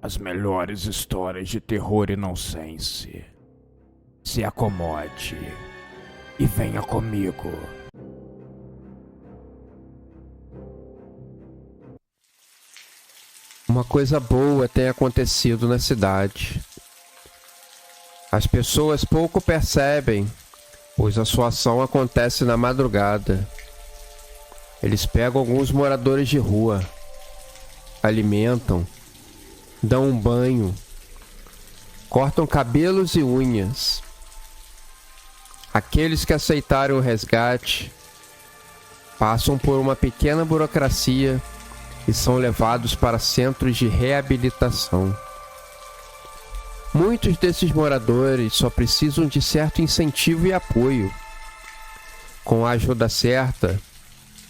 As melhores histórias de terror e nonsense. Se acomode e venha comigo. Uma coisa boa tem acontecido na cidade. As pessoas pouco percebem, pois a sua ação acontece na madrugada. Eles pegam alguns moradores de rua, alimentam, dão um banho, cortam cabelos e unhas. Aqueles que aceitaram o resgate passam por uma pequena burocracia e são levados para centros de reabilitação. Muitos desses moradores só precisam de certo incentivo e apoio. Com a ajuda certa,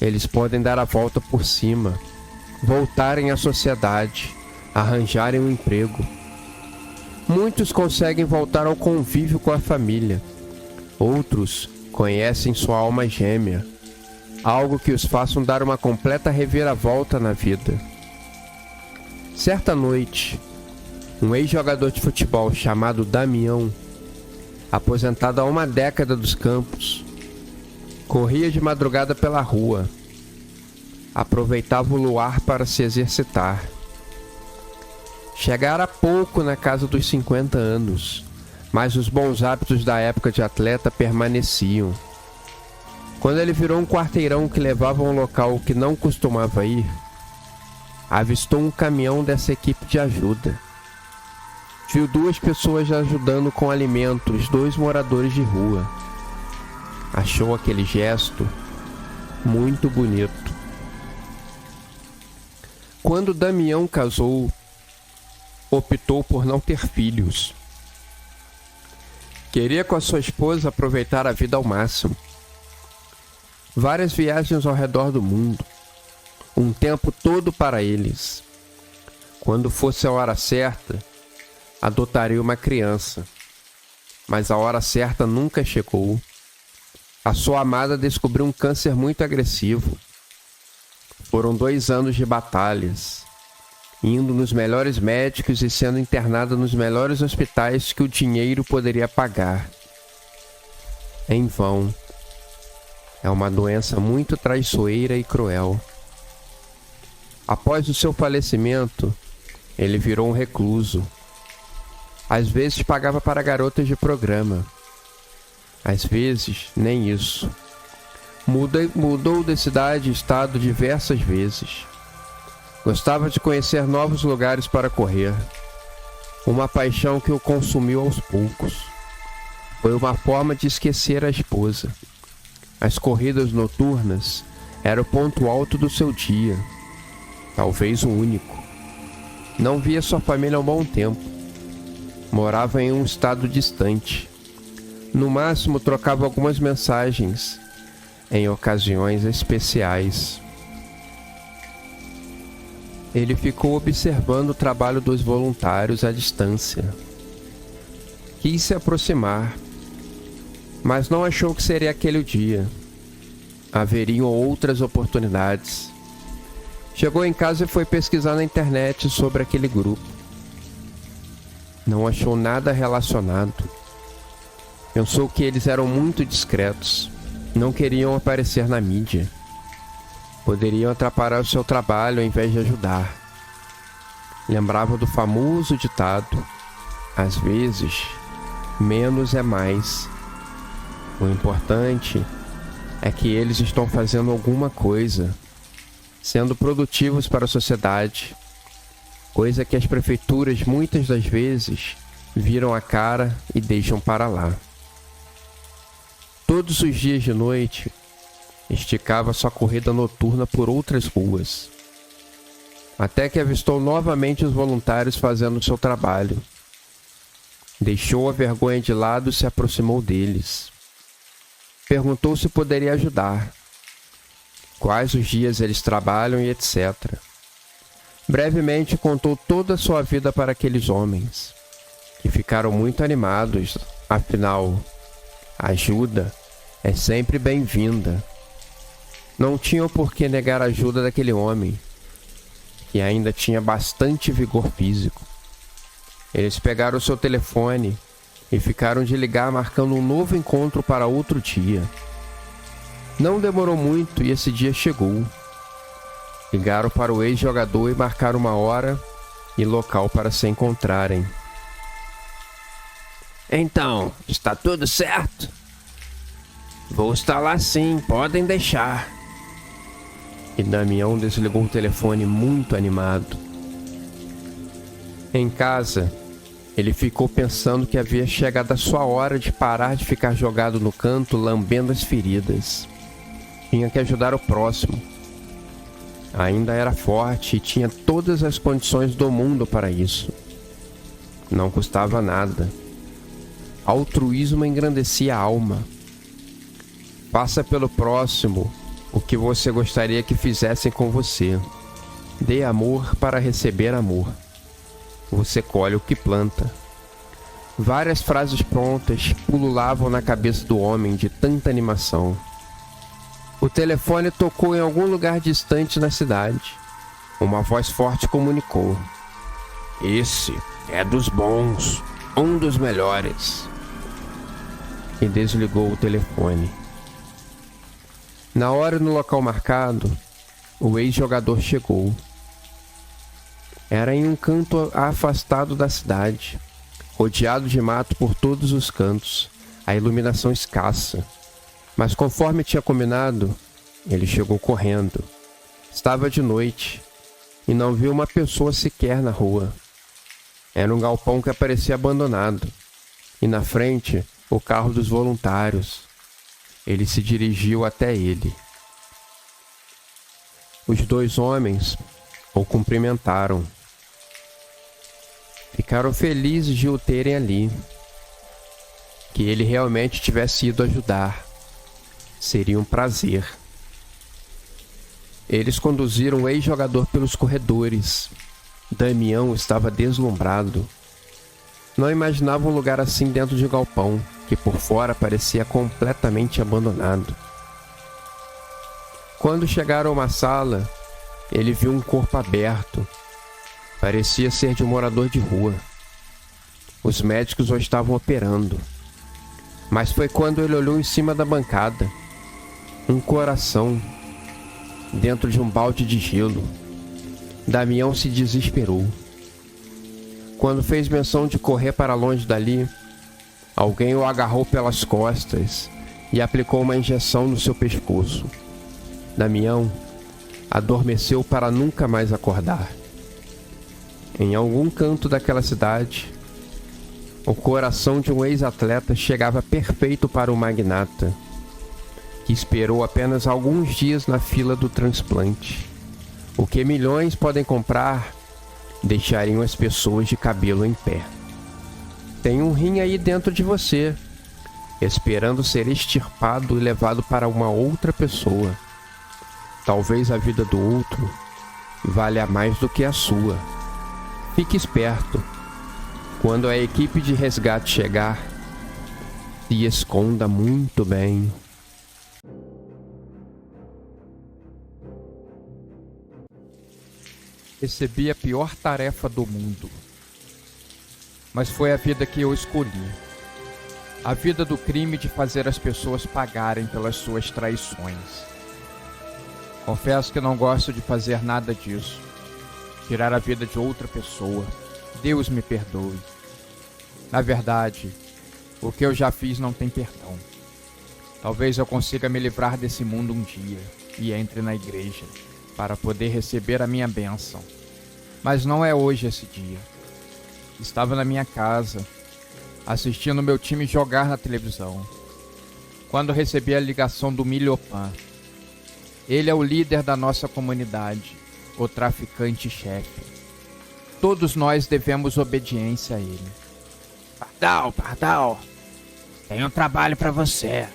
eles podem dar a volta por cima, voltarem à sociedade, arranjarem um emprego. Muitos conseguem voltar ao convívio com a família. Outros conhecem sua alma gêmea, algo que os façam dar uma completa reviravolta na vida. Certa noite, um ex-jogador de futebol chamado Damião, aposentado há uma década dos campos, corria de madrugada pela rua. Aproveitava o luar para se exercitar. Chegara há pouco na casa dos 50 anos, mas os bons hábitos da época de atleta permaneciam. Quando ele virou um quarteirão que levava a um local que não costumava ir, avistou um caminhão dessa equipe de ajuda. Viu duas pessoas ajudando com alimentos, dois moradores de rua. Achou aquele gesto muito bonito. Quando Damião casou, optou por não ter filhos. Queria com a sua esposa aproveitar a vida ao máximo. Várias viagens ao redor do mundo, um tempo todo para eles. Quando fosse a hora certa, adotaria uma criança. Mas a hora certa nunca chegou. A sua amada descobriu um câncer muito agressivo. Foram 2 anos de batalhas, indo nos melhores médicos e sendo internada nos melhores hospitais que o dinheiro poderia pagar. Em vão. É uma doença muito traiçoeira e cruel. Após o seu falecimento, ele virou um recluso. Às vezes pagava para garotas de programa. Às vezes, nem isso. Mudou de cidade e estado diversas vezes. Gostava de conhecer novos lugares para correr. Uma paixão que o consumiu aos poucos. Foi uma forma de esquecer a esposa. As corridas noturnas eram o ponto alto do seu dia. Talvez o único. Não via sua família há um bom tempo. Morava em um estado distante. No máximo trocava algumas mensagens em ocasiões especiais. Ele ficou observando o trabalho dos voluntários à distância. Quis se aproximar, mas não achou que seria aquele o dia. Haveriam outras oportunidades. Chegou em casa e foi pesquisar na internet sobre aquele grupo. Não achou nada relacionado. Pensou que eles eram muito discretos. Não queriam aparecer na mídia. Poderiam atrapalhar o seu trabalho ao invés de ajudar. Lembrava do famoso ditado: às vezes, menos é mais. O importante é que eles estão fazendo alguma coisa, sendo produtivos para a sociedade, coisa que as prefeituras muitas das vezes viram a cara e deixam para lá. Todos os dias de noite, esticava sua corrida noturna por outras ruas, até que avistou novamente os voluntários fazendo seu trabalho. Deixou a vergonha de lado e se aproximou deles. Perguntou se poderia ajudar, quais os dias eles trabalham e etc. Brevemente contou toda a sua vida para aqueles homens, que ficaram muito animados, afinal, a ajuda é sempre bem-vinda. Não tinham por que negar a ajuda daquele homem, que ainda tinha bastante vigor físico. Eles pegaram o seu telefone e ficaram de ligar marcando um novo encontro para outro dia. Não demorou muito e esse dia chegou. Ligaram para o ex-jogador e marcaram uma hora e local para se encontrarem. Então, está tudo certo? Vou estar lá sim, podem deixar. E Damião desligou o telefone muito animado. Em casa, ele ficou pensando que havia chegado a sua hora de parar de ficar jogado no canto lambendo as feridas. Tinha que ajudar o próximo. Ainda era forte e tinha todas as condições do mundo para isso. Não custava nada. Altruísmo engrandecia a alma. Faça pelo próximo o que você gostaria que fizessem com você. Dê amor para receber amor. Você colhe o que planta. Várias frases prontas pululavam na cabeça do homem de tanta animação. O telefone tocou em algum lugar distante na cidade. Uma voz forte comunicou: Esse é dos bons, um dos melhores. E desligou o telefone. Na hora e no local marcado, o ex-jogador chegou. Era em um canto afastado da cidade, rodeado de mato por todos os cantos, a iluminação escassa. Mas conforme tinha combinado, ele chegou correndo. Estava de noite e não viu uma pessoa sequer na rua. Era um galpão que parecia abandonado, e na frente, o carro dos voluntários. Ele se dirigiu até ele. Os dois homens o cumprimentaram. Ficaram felizes de o terem ali. Que ele realmente tivesse ido ajudar. Seria um prazer. Eles conduziram o ex-jogador pelos corredores. Damião estava deslumbrado. Não imaginava um lugar assim dentro de um galpão, que por fora parecia completamente abandonado. Quando chegaram a uma sala, ele viu um corpo aberto. Parecia ser de um morador de rua. Os médicos o estavam operando. Mas foi quando ele olhou em cima da bancada. Um coração dentro de um balde de gelo. Damião se desesperou. Quando fez menção de correr para longe dali, alguém o agarrou pelas costas e aplicou uma injeção no seu pescoço. Damião adormeceu para nunca mais acordar. Em algum canto daquela cidade, o coração de um ex-atleta chegava perfeito para o magnata, que esperou apenas alguns dias na fila do transplante. O que milhões podem comprar deixariam as pessoas de cabelo em pé. Tem um rim aí dentro de você, esperando ser extirpado e levado para uma outra pessoa. Talvez a vida do outro valha mais do que a sua. Fique esperto. Quando a equipe de resgate chegar, se esconda muito bem. Recebi a pior tarefa do mundo. Mas foi a vida que eu escolhi. A vida do crime de fazer as pessoas pagarem pelas suas traições. Confesso que não gosto de fazer nada disso. Tirar a vida de outra pessoa. Deus me perdoe. Na verdade, o que eu já fiz não tem perdão. Talvez eu consiga me livrar desse mundo um dia e entre na igreja para poder receber a minha bênção. Mas não é hoje esse dia. Estava na minha casa, assistindo meu time jogar na televisão, quando recebi a ligação do Milhopan. Ele é o líder da nossa comunidade, o traficante-chefe. Todos nós devemos obediência a ele. Pardal, tenho um trabalho para você.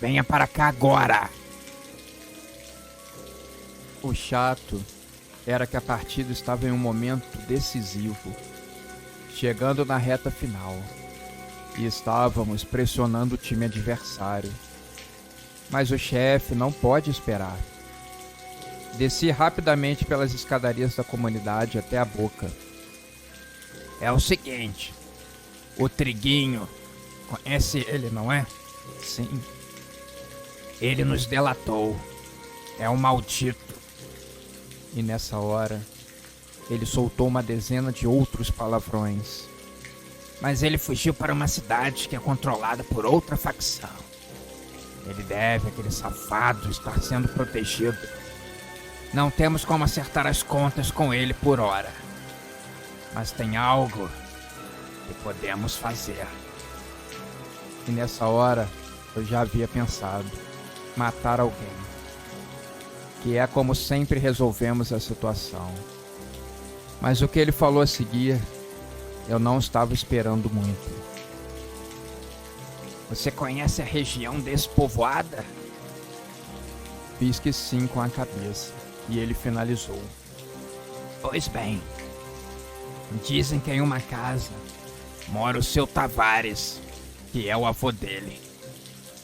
Venha para cá agora. O chato era que a partida estava em um momento decisivo, chegando na reta final, e estávamos pressionando o time adversário. Mas o chefe não pode esperar. Desci rapidamente pelas escadarias da comunidade até a boca. É o seguinte, o Triguinho, conhece ele, não é? Sim. Ele nos delatou. É um maldito. E nessa hora, ele soltou uma dezena de outros palavrões. Mas ele fugiu para uma cidade que é controlada por outra facção. Ele deve, aquele safado, estar sendo protegido. Não temos como acertar as contas com ele por hora. Mas tem algo que podemos fazer. E nessa hora, eu já havia pensado: matar alguém. Que é como sempre resolvemos a situação. Mas o que ele falou a seguir, eu não estava esperando muito. Você conhece a região despovoada? Fiz que sim com a cabeça, e ele finalizou. Pois bem, dizem que em uma casa mora o seu Tavares, que é o avô dele.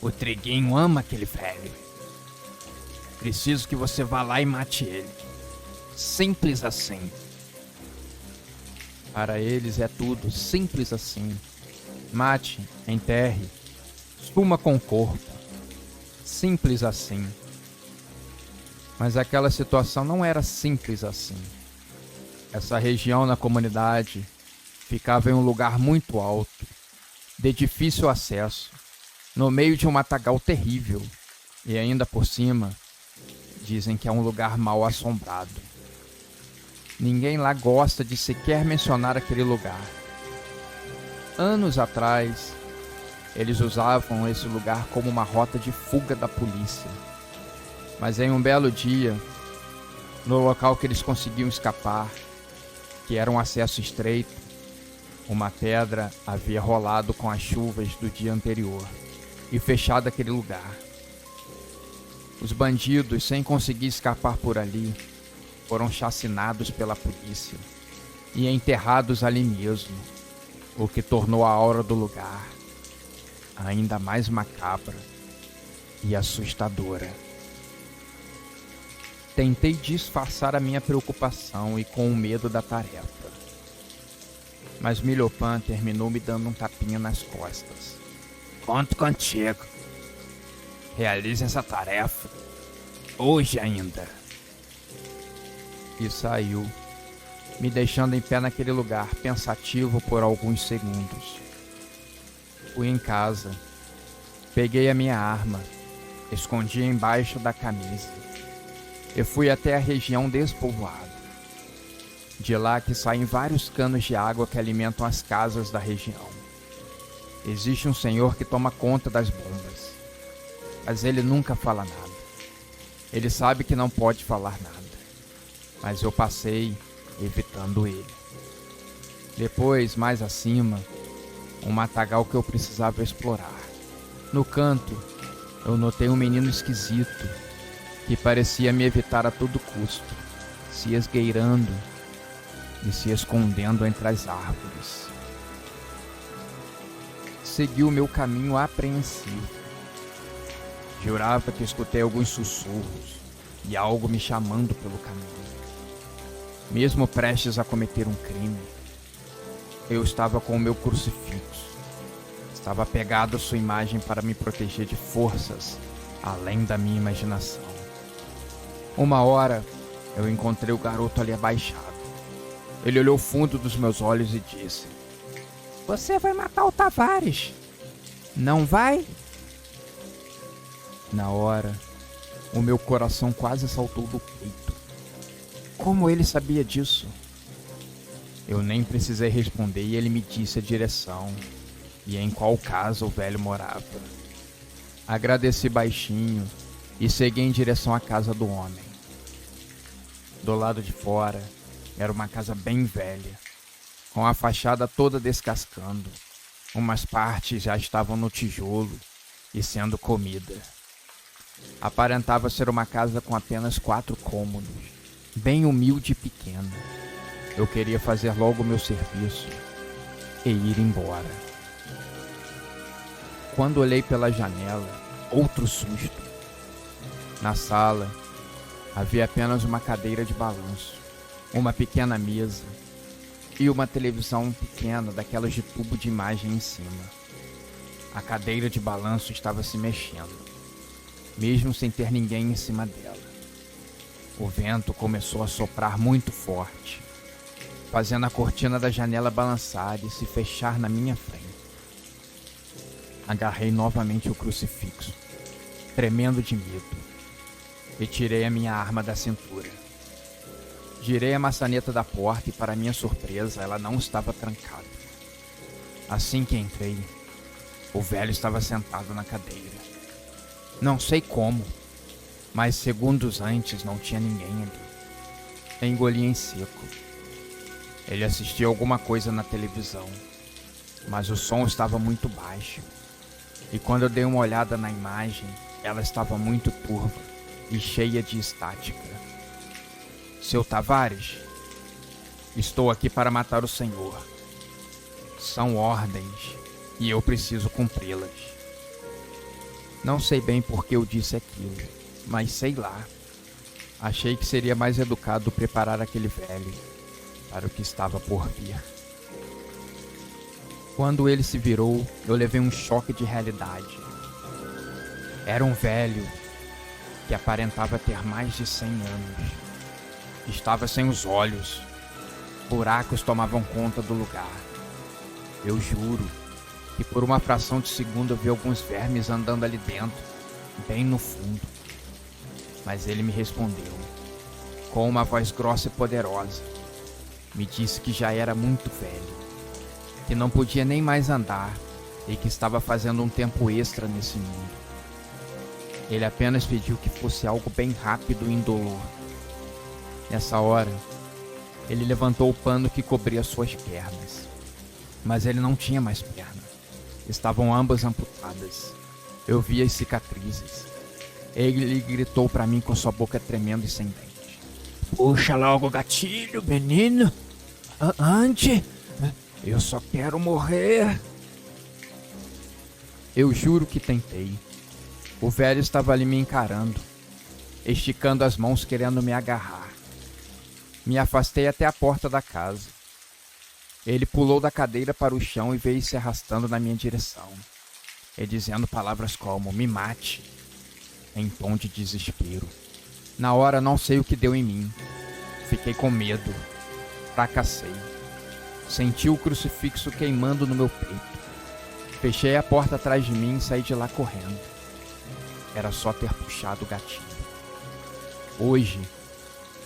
O Triguinho ama aquele velho. Preciso que você vá lá e mate ele. Simples assim. Para eles é tudo simples assim. Mate, enterre, suma com o corpo. Simples assim. Mas aquela situação não era simples assim. Essa região na comunidade ficava em um lugar muito alto, de difícil acesso, no meio de um matagal terrível. E ainda por cima, dizem que é um lugar mal assombrado. Ninguém lá gosta de sequer mencionar aquele lugar. Anos atrás, eles usavam esse lugar como uma rota de fuga da polícia. Mas em um belo dia, no local que eles conseguiam escapar, que era um acesso estreito, uma pedra havia rolado com as chuvas do dia anterior e fechado aquele lugar. Os bandidos, sem conseguir escapar por ali, foram chacinados pela polícia e enterrados ali mesmo, o que tornou a aura do lugar ainda mais macabra e assustadora. Tentei disfarçar a minha preocupação e com o medo da tarefa, mas Milhopan terminou me dando um tapinha nas costas. Conto contigo. Realize essa tarefa hoje ainda. E saiu, me deixando em pé naquele lugar, pensativo por alguns segundos. Fui em casa, peguei a minha arma, escondi embaixo da camisa e fui até a região despovoada. De lá que saem vários canos de água que alimentam as casas da região. Existe um senhor que toma conta das bombas, mas ele nunca fala nada. Ele sabe que não pode falar nada, mas eu passei evitando ele. Depois, mais acima, um matagal que eu precisava explorar. No canto, eu notei um menino esquisito que parecia me evitar a todo custo, se esgueirando e se escondendo entre as árvores. Segui o meu caminho apreensivo. Jurava que escutei alguns sussurros e algo me chamando pelo caminho. Mesmo prestes a cometer um crime, eu estava com o meu crucifixo. Estava apegado à sua imagem para me proteger de forças além da minha imaginação. Uma hora, eu encontrei o garoto ali abaixado. Ele olhou fundo dos meus olhos e disse: "Você vai matar o Tavares, não vai?" Na hora, o meu coração quase saltou do peito. Como ele sabia disso? Eu nem precisei responder e ele me disse a direção e em qual casa o velho morava. Agradeci baixinho e segui em direção à casa do homem. Do lado de fora, era uma casa bem velha, com a fachada toda descascando. Umas partes já estavam no tijolo e sendo comida. Aparentava ser uma casa com apenas 4 cômodos, bem humilde e pequena. Eu queria fazer logo o meu serviço e ir embora. Quando olhei pela janela, outro susto. Na sala, havia apenas uma cadeira de balanço, uma pequena mesa e uma televisão pequena daquelas de tubo de imagem em cima. A cadeira de balanço estava se mexendo, mesmo sem ter ninguém em cima dela. O vento começou a soprar muito forte, fazendo a cortina da janela balançar e se fechar na minha frente. Agarrei novamente o crucifixo, tremendo de medo, e tirei a minha arma da cintura. Girei a maçaneta da porta e, para minha surpresa, ela não estava trancada. Assim que entrei, o velho estava sentado na cadeira. Não sei como, mas segundos antes não tinha ninguém ali. Engoli em seco. Ele assistia alguma coisa na televisão, mas o som estava muito baixo. E quando eu dei uma olhada na imagem, ela estava muito turva e cheia de estática. Seu Tavares, estou aqui para matar o senhor. São ordens e eu preciso cumpri-las. Não sei bem por que eu disse aquilo, mas sei lá. Achei que seria mais educado preparar aquele velho para o que estava por vir. Quando ele se virou, eu levei um choque de realidade. Era um velho que aparentava ter mais de 100 anos. Estava sem os olhos. Buracos tomavam conta do lugar. Eu juro que por uma fração de segundo eu vi alguns vermes andando ali dentro, bem no fundo. Mas ele me respondeu, com uma voz grossa e poderosa. Me disse que já era muito velho, que não podia nem mais andar e que estava fazendo um tempo extra nesse mundo. Ele apenas pediu que fosse algo bem rápido e indolor. Nessa hora, ele levantou o pano que cobria suas pernas. Mas ele não tinha mais perna. Estavam ambas amputadas. Eu vi as cicatrizes. Ele gritou para mim com sua boca tremendo e sem dente. Puxa logo o gatilho, menino. Ande. Eu só quero morrer. Eu juro que tentei. O velho estava ali me encarando, esticando as mãos querendo me agarrar. Me afastei até a porta da casa. Ele pulou da cadeira para o chão e veio se arrastando na minha direção, e dizendo palavras como "me mate", em tom de desespero. Na hora não sei o que deu em mim. Fiquei com medo. Fracassei. Senti o crucifixo queimando no meu peito. Fechei a porta atrás de mim e saí de lá correndo. Era só ter puxado o gatilho. Hoje,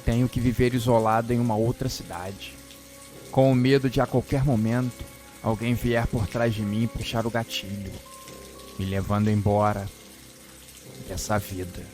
tenho que viver isolado em uma outra cidade, com o medo de a qualquer momento alguém vier por trás de mim e puxar o gatilho, me levando embora dessa vida.